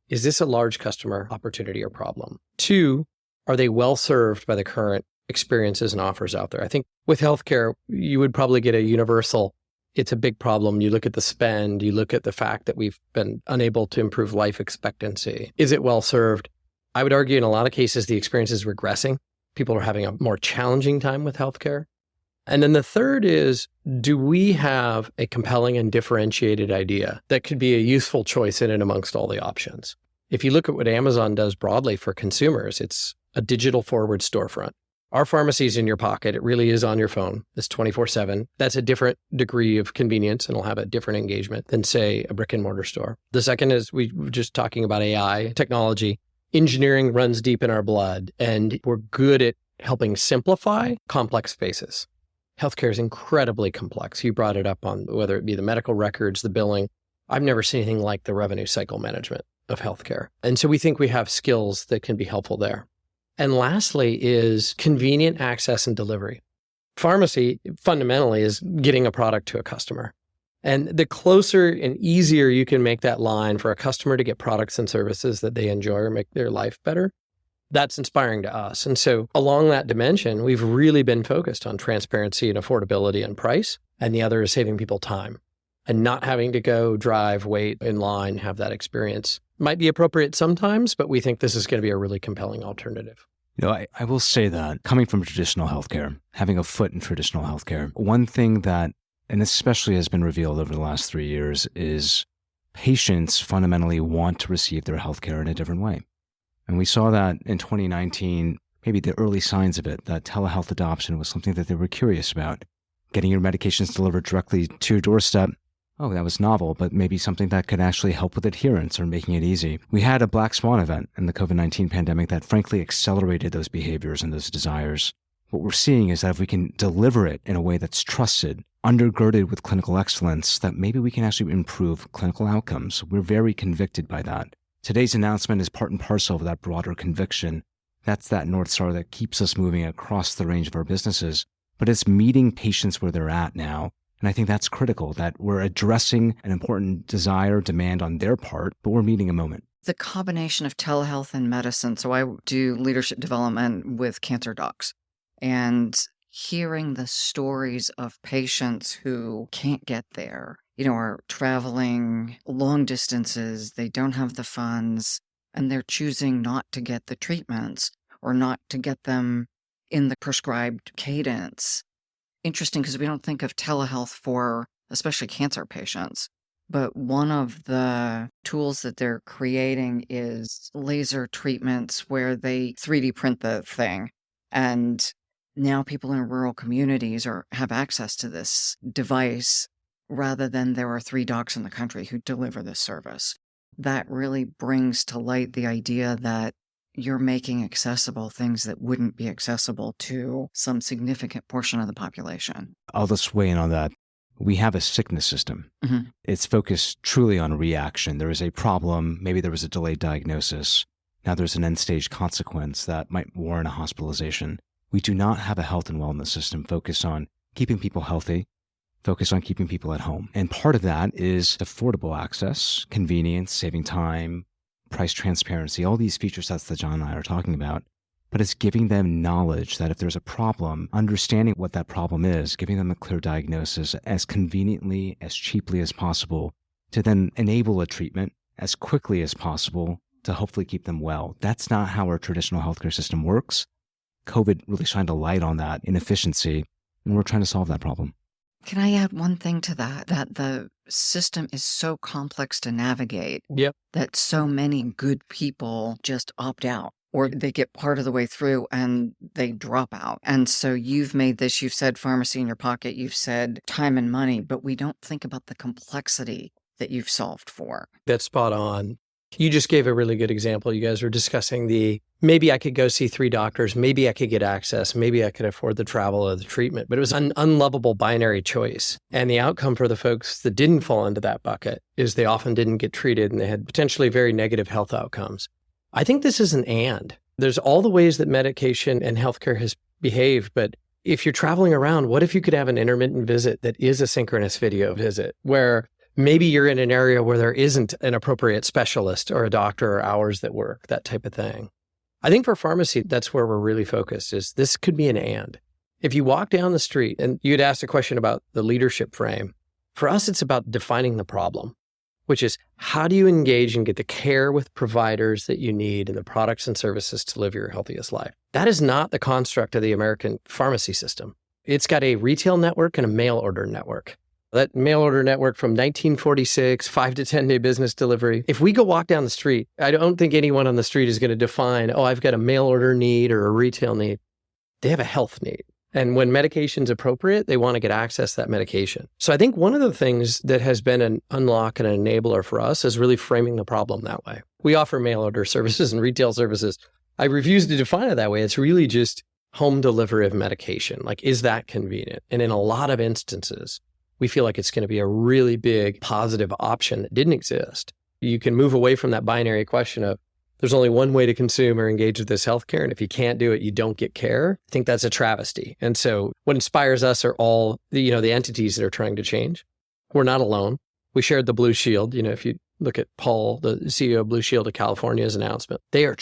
is this a large customer opportunity or problem? Two, are they well served by the current experiences and offers out there? I think with healthcare, you would probably get a universal, it's a big problem. You look at the spend, you look at the fact that we've been unable to improve life expectancy. Is it well served? I would argue in a lot of cases, the experience is regressing. People are having a more challenging time with healthcare. And then the third is, do we have a compelling and differentiated idea that could be a useful choice in and amongst all the options? If you look at what Amazon does broadly for consumers, it's a digital forward storefront. Our pharmacy is in your pocket. It really is on your phone. It's 24/7. That's a different degree of convenience and will have a different engagement than, say, a brick and mortar store. The second is we were just talking about AI, technology. Engineering runs deep in our blood, and we're good at helping simplify complex spaces. Healthcare is incredibly complex. You brought it up on whether it be the medical records, the billing. I've never seen anything like the revenue cycle management of healthcare. And so we think we have skills that can be helpful there. And lastly is convenient access and delivery. Pharmacy fundamentally is getting a product to a customer. And the closer and easier you can make that line for a customer to get products and services that they enjoy or make their life better, that's inspiring to us. And so along that dimension, we've really been focused on transparency and affordability and price. And the other is saving people time and not having to go drive, wait in line, have that experience. Might be appropriate sometimes, but we think this is going to be a really compelling alternative. I will say that coming from traditional healthcare, having a foot in traditional healthcare, one thing that, and especially has been revealed over the last 3 years, is patients fundamentally want to receive their healthcare in a different way. And we saw that in 2019, maybe the early signs of it, that telehealth adoption was something that they were curious about. Getting your medications delivered directly to your doorstep, oh, that was novel, but maybe something that could actually help with adherence or making it easy. We had a black swan event in the COVID-19 pandemic that frankly accelerated those behaviors and those desires. What we're seeing is that if we can deliver it in a way that's trusted, undergirded with clinical excellence, that maybe we can actually improve clinical outcomes. We're very convicted by that. Today's announcement is part and parcel of that broader conviction. That's that North Star that keeps us moving across the range of our businesses. But it's meeting patients where they're at now. And I think that's critical, that we're addressing an important desire, demand on their part, but we're meeting a moment. The combination of telehealth and medicine. So I do leadership development with cancer docs, and hearing the stories of patients who can't get there, are traveling long distances, they don't have the funds, and they're choosing not to get the treatments or not to get them in the prescribed cadence. Interesting, because we don't think of telehealth for especially cancer patients. But one of the tools that they're creating is laser treatments where they 3D print the thing. And now people in rural communities have access to this device rather than there are 3 docs in the country who deliver this service. That really brings to light the idea that you're making accessible things that wouldn't be accessible to some significant portion of the population. I'll just weigh in on that. We have a sickness system. Mm-hmm. It's focused truly on reaction. There is a problem. Maybe there was a delayed diagnosis. Now there's an end-stage consequence that might warrant a hospitalization. We do not have a health and wellness system focused on keeping people healthy, focused on keeping people at home. And part of that is affordable access, convenience, saving time, price transparency, all these feature sets that John and I are talking about. but it's giving them knowledge that if there's a problem, understanding what that problem is, giving them a clear diagnosis as conveniently, as cheaply as possible, to then enable a treatment as quickly as possible to hopefully keep them well. That's not how our traditional healthcare system works. COVID really shined a light on that inefficiency, and we're trying to solve that problem. Can I add one thing to that? That the system is so complex to navigate that so many good people just opt out, or they get part of the way through and they drop out. And so you've made this, you've said pharmacy in your pocket, you've said time and money, but we don't think about the complexity that you've solved for. That's spot on. You just gave a really good example. You guys were discussing maybe I could go see 3 doctors, maybe I could get access, maybe I could afford the travel or the treatment, but it was an unlovable binary choice. And the outcome for the folks that didn't fall into that bucket is they often didn't get treated and they had potentially very negative health outcomes. I think this is an and. There's all the ways that medication and healthcare has behaved, but if you're traveling around, what if you could have an intermittent visit that is a synchronous video visit where maybe you're in an area where there isn't an appropriate specialist or a doctor or hours that work, that type of thing. I think for pharmacy, that's where we're really focused is this could be an and. If you walk down the street and you'd asked a question about the leadership frame, for us, it's about defining the problem, which is how do you engage and get the care with providers that you need and the products and services to live your healthiest life? That is not the construct of the American pharmacy system. It's got a retail network and a mail order network. That mail order network from 1946, 5 to 10 day business delivery. If we go walk down the street, I don't think anyone on the street is going to define, I've got a mail order need or a retail need. They have a health need. And when medication's appropriate, they want to get access to that medication. So I think one of the things that has been an unlock and an enabler for us is really framing the problem that way. We offer mail order services and retail services. I refuse to define it that way. It's really just home delivery of medication. Like, is that convenient? And in a lot of instances, we feel like it's going to be a really big positive option that didn't exist. You can move away from that binary question of there's only one way to consume or engage with this healthcare, and if you can't do it, you don't get care. I think that's a travesty. And so what inspires us are all the entities that are trying to change. We're not alone. We shared the Blue Shield. If you look at Paul, the CEO of Blue Shield of California's announcement, there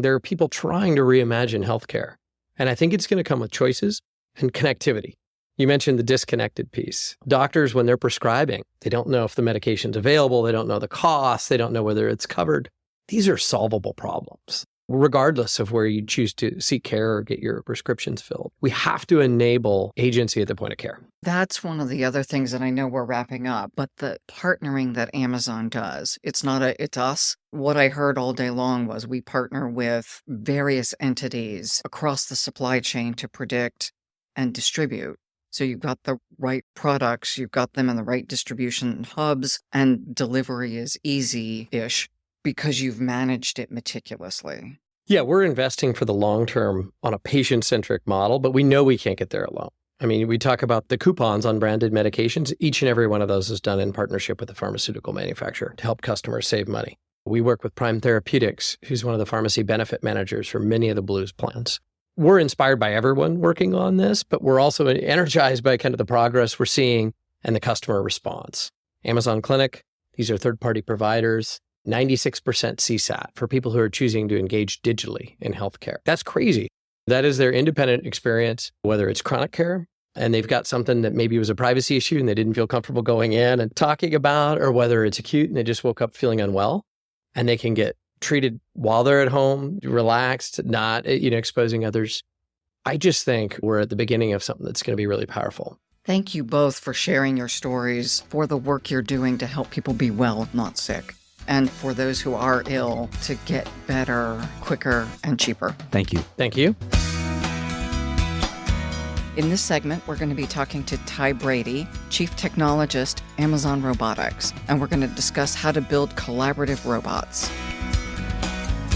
are people trying to reimagine healthcare. And I think it's going to come with choices and connectivity. You mentioned the disconnected piece. Doctors, when they're prescribing, they don't know if the medication's available. They don't know the cost. They don't know whether it's covered. These are solvable problems, regardless of where you choose to seek care or get your prescriptions filled. We have to enable agency at the point of care. That's one of the other things that I know we're wrapping up, but the partnering that Amazon does, it's us. What I heard all day long was we partner with various entities across the supply chain to predict and distribute. So you've got the right products, you've got them in the right distribution hubs, and delivery is easy-ish because you've managed it meticulously. Yeah, we're investing for the long term on a patient-centric model, but we know we can't get there alone. I mean, we talk about the coupons on branded medications. Each and every one of those is done in partnership with a pharmaceutical manufacturer to help customers save money. We work with Prime Therapeutics, who's one of the pharmacy benefit managers for many of the Blues plans. We're inspired by everyone working on this, but we're also energized by kind of the progress we're seeing and the customer response. Amazon Clinic, these are third-party providers, 96% CSAT for people who are choosing to engage digitally in healthcare. That's crazy. That is their independent experience, whether it's chronic care and they've got something that maybe was a privacy issue and they didn't feel comfortable going in and talking about, or whether it's acute and they just woke up feeling unwell and they can get treated while they're at home, relaxed, not, exposing others. I just think we're at the beginning of something that's going to be really powerful. Thank you both for sharing your stories, for the work you're doing to help people be well, not sick, and for those who are ill to get better, quicker, and cheaper. Thank you. Thank you. In this segment, we're going to be talking to Ty Brady, Chief Technologist, Amazon Robotics, and we're going to discuss how to build collaborative robots.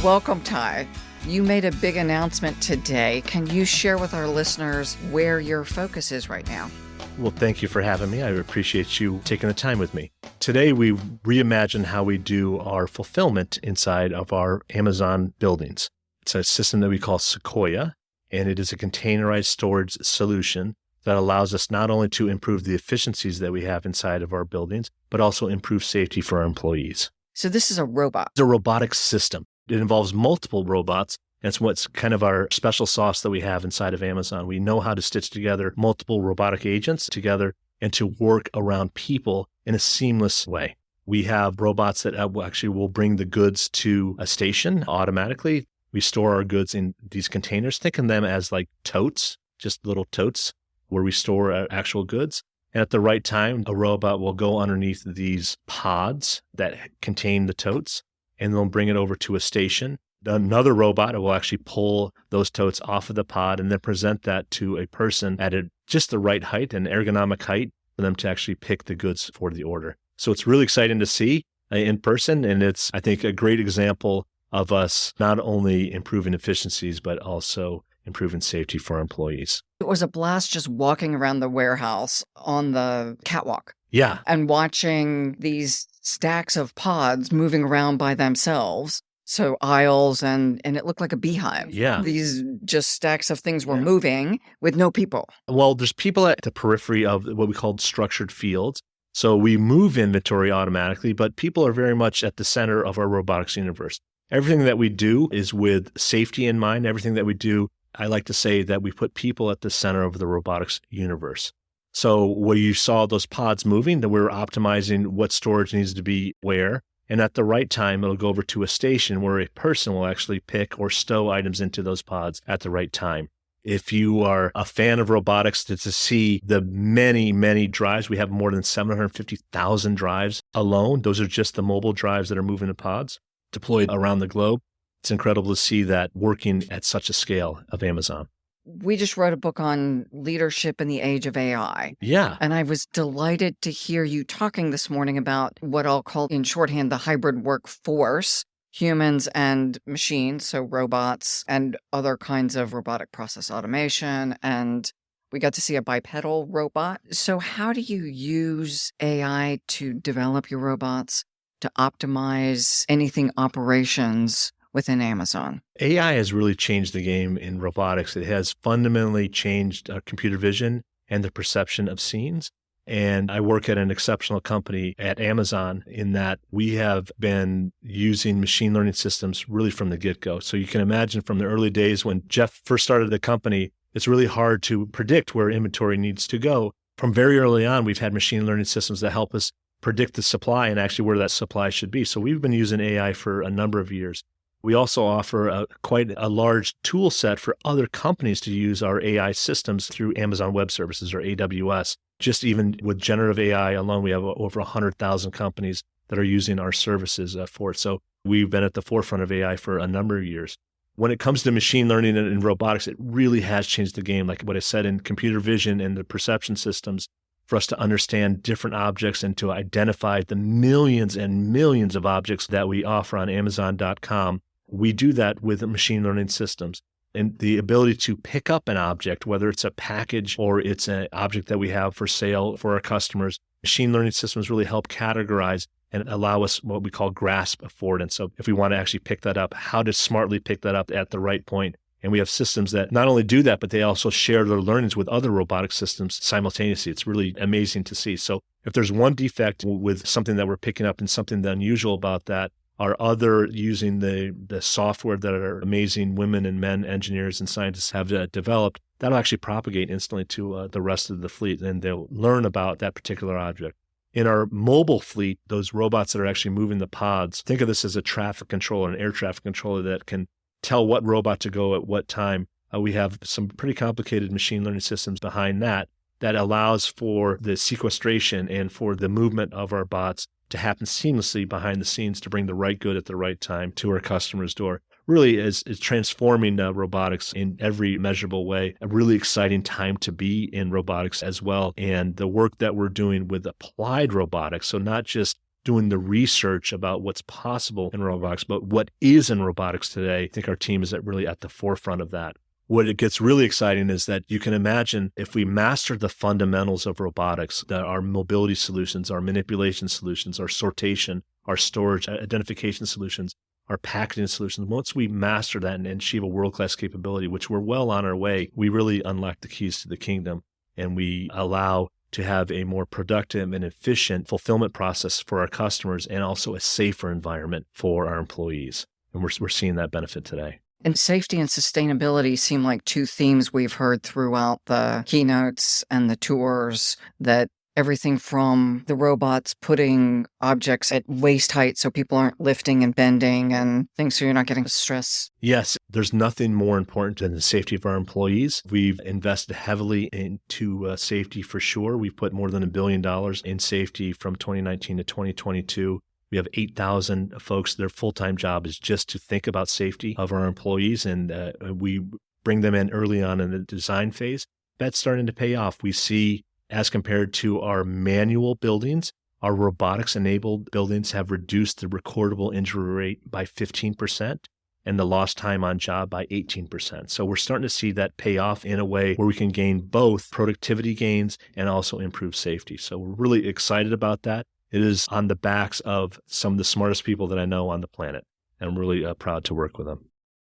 Welcome, Ty. You made a big announcement today. Can you share with our listeners where your focus is right now? Well, thank you for having me. I appreciate you taking the time with me. Today, we reimagined how we do our fulfillment inside of our Amazon buildings. It's a system that we call Sequoia, and it is a containerized storage solution that allows us not only to improve the efficiencies that we have inside of our buildings, but also improve safety for our employees. So this is a robot. It's a robotic system. It involves multiple robots That's what's kind of our special sauce that we have inside of Amazon. We know how to stitch together multiple robotic agents together and to work around people in a seamless way. We have robots that actually will bring the goods to a station automatically. We store our goods in these containers. Think of them as like totes, just little totes where we store actual goods. And at the right time, a robot will go underneath these pods that contain the totes, and they'll bring it over to a station. Another robot will actually pull those totes off of the pod and then present that to a person at just the right height, an ergonomic height, for them to actually pick the goods for the order. So it's really exciting to see in person, and it's, I think, a great example of us not only improving efficiencies, but also improving safety for our employees. It was a blast just walking around the warehouse on the catwalk. Yeah. And watching these stacks of pods moving around by themselves. So aisles, and it looked like a beehive. Yeah. These just stacks of things were moving with no people. Well, there's people at the periphery of what we call structured fields. So we move inventory automatically, but people are very much at the center of our robotics universe. Everything that we do is with safety in mind. Everything that we do, I like to say that we put people at the center of the robotics universe. So where you saw those pods moving, that we were optimizing what storage needs to be where. And at the right time, it'll go over to a station where a person will actually pick or stow items into those pods at the right time. If you are a fan of robotics, to see the many, many drives, we have more than 750,000 drives alone. Those are just the mobile drives that are moving the pods deployed around the globe. It's incredible to see that working at such a scale of Amazon. We just wrote a book on leadership in the age of AI. Yeah. And I was delighted to hear you talking this morning about what I'll call in shorthand the hybrid workforce, humans and machines, so robots and other kinds of robotic process automation. And we got to see a bipedal robot. So how do you use AI to develop your robots, to optimize anything operations within Amazon? AI has really changed the game in robotics. It has fundamentally changed computer vision and the perception of scenes. And I work at an exceptional company at Amazon in that we have been using machine learning systems really from the get-go. So you can imagine from the early days when Jeff first started the company, it's really hard to predict where inventory needs to go. From very early on, we've had machine learning systems that help us predict the supply and actually where that supply should be. So we've been using AI for a number of years. We also offer quite a large tool set for other companies to use our AI systems through Amazon Web Services or AWS. Just even with generative AI alone, we have over 100,000 companies that are using our services for it. So we've been at the forefront of AI for a number of years. When it comes to machine learning and robotics, it really has changed the game. Like what I said in computer vision and the perception systems, for us to understand different objects and to identify the millions and millions of objects that we offer on Amazon.com. We do that with machine learning systems. And the ability to pick up an object, whether it's a package or it's an object that we have for sale for our customers, machine learning systems really help categorize and allow us what we call grasp affordance. So if we want to actually pick that up, how to smartly pick that up at the right point. And we have systems that not only do that, but they also share their learnings with other robotic systems simultaneously. It's really amazing to see. So if there's one defect with something that we're picking up and something unusual about that, are other using the software that our amazing women and men engineers and scientists have developed, that'll actually propagate instantly to the rest of the fleet, and they'll learn about that particular object. In our mobile fleet, those robots that are actually moving the pods, think of this as a traffic controller, an air traffic controller that can tell what robot to go at what time. We have some pretty complicated machine learning systems behind that allows for the sequestration and for the movement of our bots to happen seamlessly behind the scenes to bring the right good at the right time to our customer's door. Really is transforming robotics in every measurable way. A really exciting time to be in robotics as well. And the work that we're doing with applied robotics, so not just doing the research about what's possible in robotics, but what is in robotics today. I think our team is really at the forefront of that. What it gets really exciting is that you can imagine if we master the fundamentals of robotics, that our mobility solutions, our manipulation solutions, our sortation, our storage, identification solutions, our packaging solutions, once we master that and achieve a world-class capability, which we're well on our way, we really unlock the keys to the kingdom, and we allow to have a more productive and efficient fulfillment process for our customers and also a safer environment for our employees. And we're seeing that benefit today. And safety and sustainability seem like two themes we've heard throughout the keynotes and the tours, that everything from the robots putting objects at waist height so people aren't lifting and bending and things so you're not getting stress. Yes, there's nothing more important than the safety of our employees. We've invested heavily into safety for sure. We've put more than $1 billion in safety from 2019 to 2022. We have 8,000 folks. Their full-time job is just to think about safety of our employees, and we bring them in early on in the design phase. That's starting to pay off. We see, as compared to our manual buildings, our robotics-enabled buildings have reduced the recordable injury rate by 15% and the lost time on job by 18%. So we're starting to see that pay off in a way where we can gain both productivity gains and also improve safety. So we're really excited about that. It is on the backs of some of the smartest people that I know on the planet. And I'm really proud to work with them.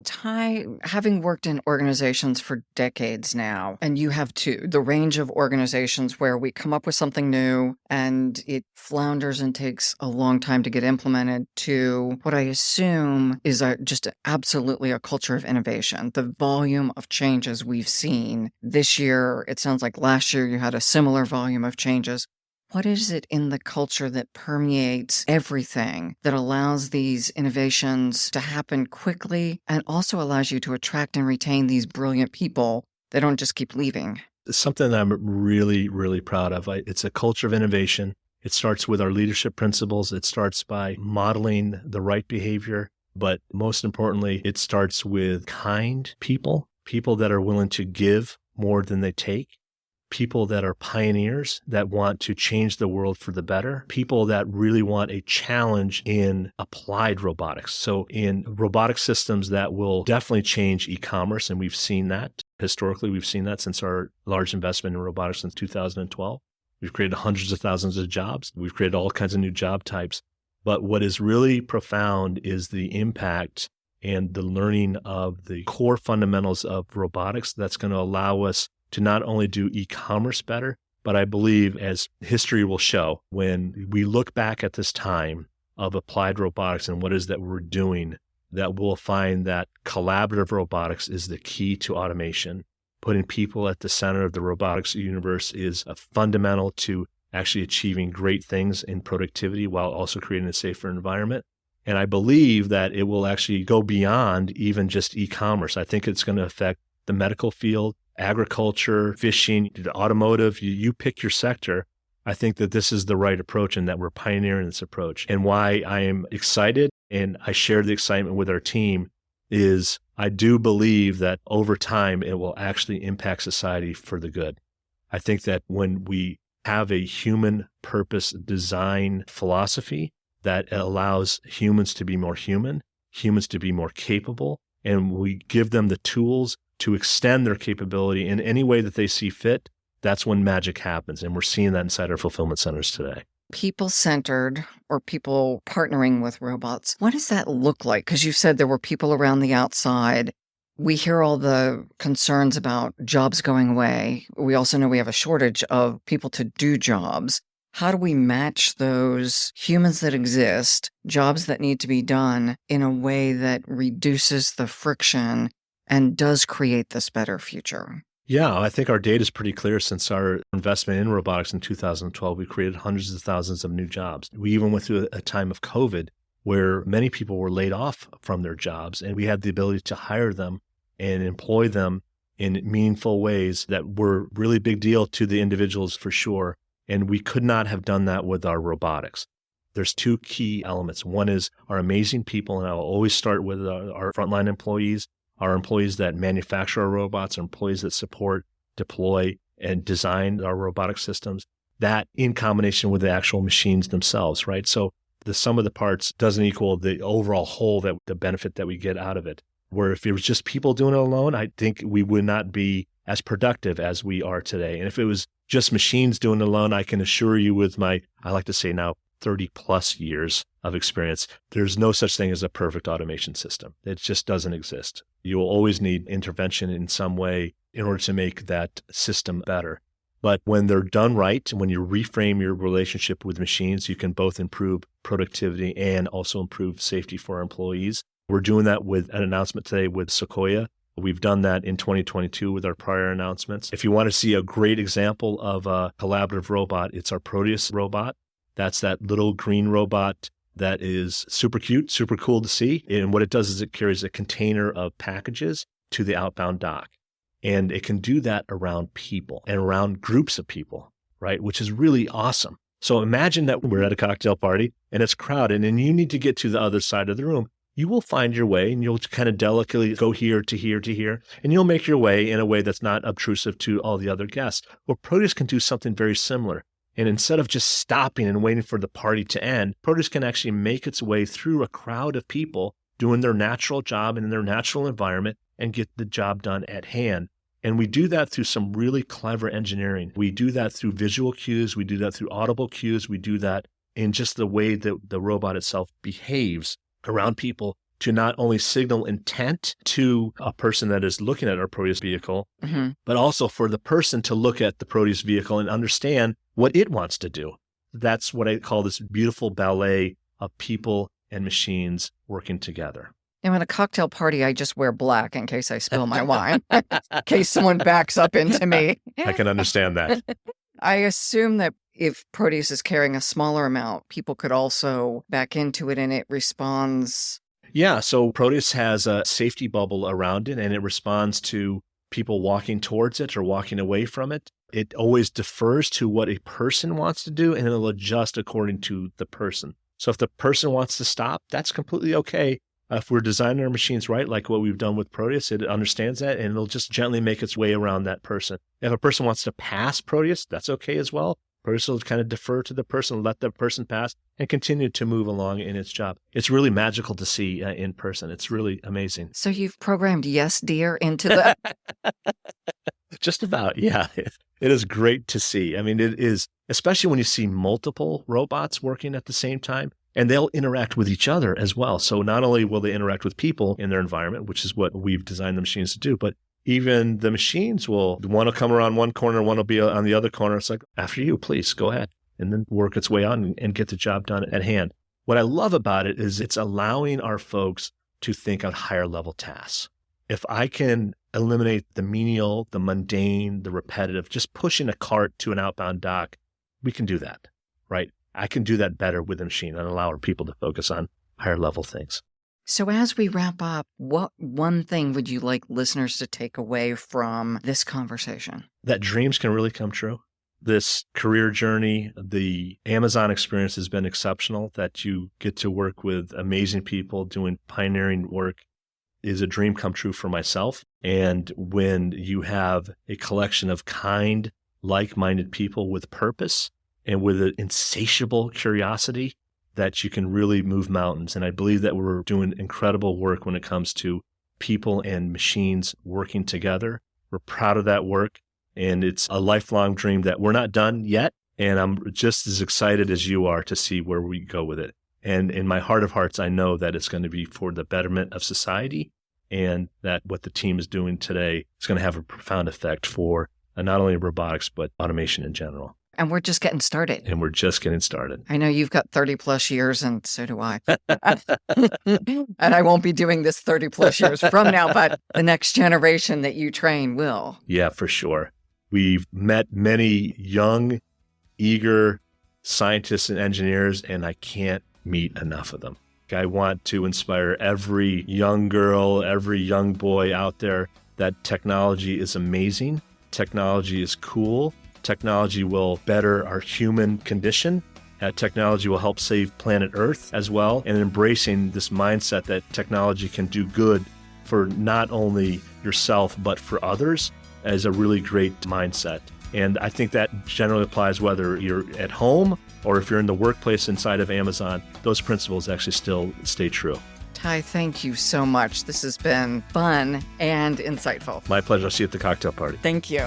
Ty, having worked in organizations for decades now, and you have too, the range of organizations where we come up with something new and it flounders and takes a long time to get implemented, to what I assume is just absolutely a culture of innovation. The volume of changes we've seen this year, it sounds like last year you had a similar volume of changes. What is it in the culture that permeates everything that allows these innovations to happen quickly and also allows you to attract and retain these brilliant people that don't just keep leaving? It's something that I'm really, really proud of. It's a culture of innovation. It starts with our leadership principles. It starts by modeling the right behavior. But most importantly, it starts with kind people, people that are willing to give more than they take, people that are pioneers that want to change the world for the better, people that really want a challenge in applied robotics. So in robotic systems that will definitely change e-commerce, and we've seen that. Historically, we've seen that since our large investment in robotics since 2012. We've created hundreds of thousands of jobs. We've created all kinds of new job types. But what is really profound is the impact and the learning of the core fundamentals of robotics that's going to allow us to not only do e-commerce better, but I believe, as history will show, when we look back at this time of applied robotics and what it is that we're doing, that we'll find that collaborative robotics is the key to automation. Putting people at the center of the robotics universe is fundamental to actually achieving great things in productivity while also creating a safer environment. And I believe that it will actually go beyond even just e-commerce. I think it's going to affect the medical field, agriculture, fishing, automotive, you pick your sector. I think that this is the right approach and that we're pioneering this approach. And why I am excited, and I share the excitement with our team, is I do believe that over time it will actually impact society for the good. I think that when we have a human purpose design philosophy that allows humans to be more human, humans to be more capable, and we give them the tools to extend their capability in any way that they see fit, that's when magic happens. And we're seeing that inside our fulfillment centers today. People-centered, or people partnering with robots, what does that look like? Because you said there were people around the outside. We hear all the concerns about jobs going away. We also know we have a shortage of people to do jobs. How do we match those humans that exist, jobs that need to be done, in a way that reduces the friction and does create this better future? Yeah, I think our data is pretty clear. Since our investment in robotics in 2012, we created hundreds of thousands of new jobs. We even went through a time of COVID where many people were laid off from their jobs, and we had the ability to hire them and employ them in meaningful ways that were really big deal to the individuals for sure. And we could not have done that with our robotics. There's two key elements. One is our amazing people, and I will always start with our frontline employees, our employees that manufacture our robots, our employees that support, deploy, and design our robotic systems. That in combination with the actual machines themselves, right? So the sum of the parts doesn't equal the overall whole, that the benefit that we get out of it. Where if it was just people doing it alone, I think we would not be as productive as we are today. And if it was just machines doing it alone, I can assure you with my, I like to say now, 30 plus years of experience, there's no such thing as a perfect automation system. It just doesn't exist. You will always need intervention in some way in order to make that system better. But when they're done right, when you reframe your relationship with machines, you can both improve productivity and also improve safety for our employees. We're doing that with an announcement today with Sequoia. We've done that in 2022 with our prior announcements. If you want to see a great example of a collaborative robot, it's our Proteus robot. That's that little green robot that is super cute, super cool to see. And what it does is it carries a container of packages to the outbound dock. And it can do that around people and around groups of people, right? Which is really awesome. So imagine that we're at a cocktail party and it's crowded and you need to get to the other side of the room. You will find your way and you'll kind of delicately go here to here to here, and you'll make your way in a way that's not obtrusive to all the other guests. Well, Proteus can do something very similar. And instead of just stopping and waiting for the party to end, Proteus can actually make its way through a crowd of people doing their natural job in their natural environment and get the job done at hand. And we do that through some really clever engineering. We do that through visual cues. We do that through audible cues. We do that in just the way that the robot itself behaves around people to not only signal intent to a person that is looking at our Proteus vehicle, but also for the person to look at the Proteus vehicle and understand what it wants to do. That's what I call this beautiful ballet of people and machines working together. And at a cocktail party, I just wear black in case I spill my wine, in case someone backs up into me. I can understand that. I assume that if Proteus is carrying a smaller amount, people could also back into it and it responds. Yeah, so Proteus has a safety bubble around it and it responds to people walking towards it or walking away from it. It always defers to what a person wants to do and it'll adjust according to the person. So if the person wants to stop, that's completely okay. If we're designing our machines right, like what we've done with Proteus, it understands that and it'll just gently make its way around that person. If a person wants to pass Proteus, that's okay as well. Proteus will kind of defer to the person, let the person pass, and continue to move along in its job. It's really magical to see in person. It's really amazing. So you've programmed Yes, Dear into the... Just about, yeah. It is great to see. I mean, it is, especially when you see multiple robots working at the same time. And they'll interact with each other as well. So not only will they interact with people in their environment, which is what we've designed the machines to do, but even the machines one will come around one corner, one will be on the other corner. It's like, after you, please go ahead, and then work its way on and get the job done at hand. What I love about it is it's allowing our folks to think on higher level tasks. If I can eliminate the menial, the mundane, the repetitive, just pushing a cart to an outbound dock, we can do that, right? I can do that better with the machine and allow our people to focus on higher level things. So as we wrap up, what one thing would you like listeners to take away from this conversation? That dreams can really come true. This career journey, the Amazon experience has been exceptional, that you get to work with amazing people doing pioneering work is a dream come true for myself. And when you have a collection of kind, like-minded people with purpose, and with an insatiable curiosity, that you can really move mountains. And I believe that we're doing incredible work when it comes to people and machines working together. We're proud of that work, and it's a lifelong dream that we're not done yet. And I'm just as excited as you are to see where we go with it. And in my heart of hearts, I know that it's going to be for the betterment of society, and that what the team is doing today is going to have a profound effect for not only robotics, but automation in general. And we're just getting started. And we're just getting started. I know you've got 30 plus years, and so do I. And I won't be doing this 30 plus years from now, but the next generation that you train will. Yeah, for sure. We've met many young, eager scientists and engineers, and I can't meet enough of them. I want to inspire every young girl, every young boy out there that technology is amazing. Technology is cool. Technology will better our human condition. Technology will help save planet Earth as well. And embracing this mindset that technology can do good for not only yourself, but for others is a really great mindset. And I think that generally applies whether you're at home or if you're in the workplace inside of Amazon. Those principles actually still stay true. Ty, thank you so much. This has been fun and insightful. My pleasure. I'll see you at the cocktail party. Thank you.